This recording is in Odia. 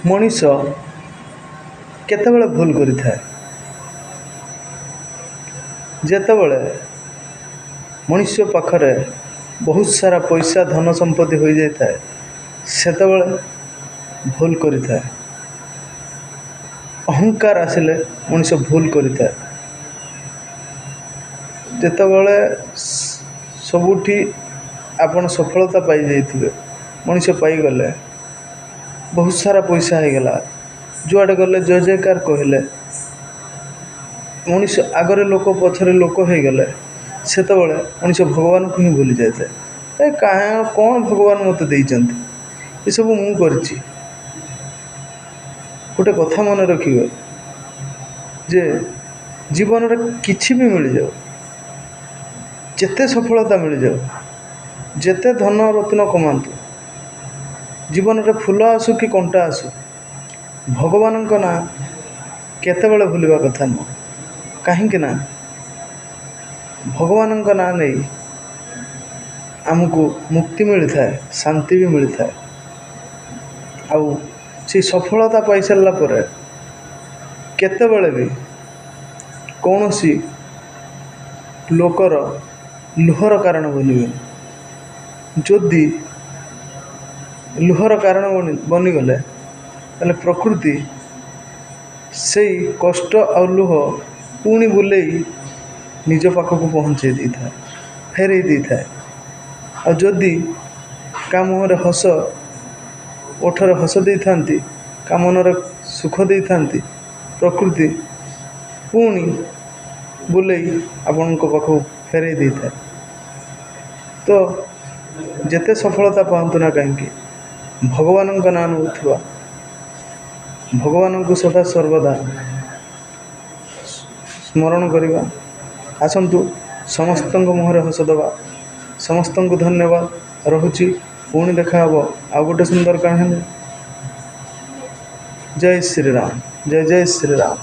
ମଣିଷ କେତେବେଳେ ଭୁଲ କରିଥାଏ? ଯେତେବେଳେ ମଣିଷ ପାଖରେ ବହୁତ ସାରା ପଇସା ଧନ ସମ୍ପତ୍ତି ହୋଇଯାଇଥାଏ, ସେତେବେଳେ ଭୁଲ କରିଥାଏ। ଅହଙ୍କାର ଆସିଲେ ମଣିଷ ଭୁଲ କରିଥାଏ। ଯେତେବେଳେ ସବୁଠି ଆପଣ ସଫଳତା ପାଇଯାଇଥିବେ, ମଣିଷ ପାଇଗଲେ, ବହୁତ ସାରା ପଇସା ହେଇଗଲା, ଯୁଆଡ଼େ ଗଲେ ଜୟ ଜୟକାର କହିଲେ, ମଣିଷ ଆଗରେ ଲୋକ ପଛରେ ଲୋକ ହେଇଗଲେ, ସେତେବେଳେ ମଣିଷ ଭଗବାନଙ୍କୁ ହିଁ ଭୁଲି ଯାଇଥାଏ। କ'ଣ ଭଗବାନ ମୋତେ ଦେଇଛନ୍ତି, ଏସବୁ ମୁଁ କରିଛି। ଗୋଟେ କଥା ମନେ ରଖିବେ ଯେ ଜୀବନରେ କିଛି ବି ମିଳିଯାଉ, ଯେତେ ସଫଳତା ମିଳିଯାଉ, ଯେତେ ଧନ ରତ୍ନ କମାନ୍ତୁ, ଜୀବନରେ ଫୁଲ ଆସୁ କି କଣ୍ଟା ଆସୁ, ଭଗବାନଙ୍କ ନାଁ କେତେବେଳେ ଭୁଲିବା କଥା ନୁହଁ। କାହିଁକି ନା ଭଗବାନଙ୍କ ନାଁ ନେଇ ଆମକୁ ମୁକ୍ତି ମିଳିଥାଏ, ଶାନ୍ତି ବି ମିଳିଥାଏ। ଆଉ ସେଇ ସଫଳତା ପାଇସାରିଲା ପରେ କେତେବେଳେ ବି କୌଣସି ଲୋକର ଲୁହର କାରଣ ବନିବେନି। ଯଦି ଲୁହର କାରଣ ବନିଗଲେ, ତାହେଲେ ପ୍ରକୃତି ସେଇ କଷ୍ଟ ଆଉ ଲୁହ ପୁଣି ବୁଲେଇ ନିଜ ପାଖକୁ ପହଞ୍ଚାଇ ଦେଇଥାଏ, ଫେରାଇ ଦେଇଥାଏ। ଆଉ ଯଦି କାହା ମୁହଁରେ ହସ, ଓଠରେ ହସ ଦେଇଥାନ୍ତି, କାହା ମନରେ ସୁଖ ଦେଇଥାନ୍ତି, ପ୍ରକୃତି ପୁଣି ବୁଲେଇ ଆପଣଙ୍କ ପାଖକୁ ଫେରାଇ ଦେଇଥାଏ। ତ ଯେତେ ସଫଳତା ପାଆନ୍ତୁ ନା କାହିଁକି, ଭଗବାନଙ୍କ ନାଁ ନେଉଥିବା, ଭଗବାନଙ୍କୁ ସଦା ସର୍ବଦା ସ୍ମରଣ କରିବା। ଆସନ୍ତୁ ସମସ୍ତଙ୍କ ମୁହଁରେ ହସ ଦେବା। ସମସ୍ତଙ୍କୁ ଧନ୍ୟବାଦ। ରହୁଛି, ପୁଣି ଦେଖା ହେବ ଆଉ ଗୋଟେ ସୁନ୍ଦର କାହାଣୀ। ଜୟ ଶ୍ରୀରାମ, ଜୟ ଜୟ ଶ୍ରୀରାମ।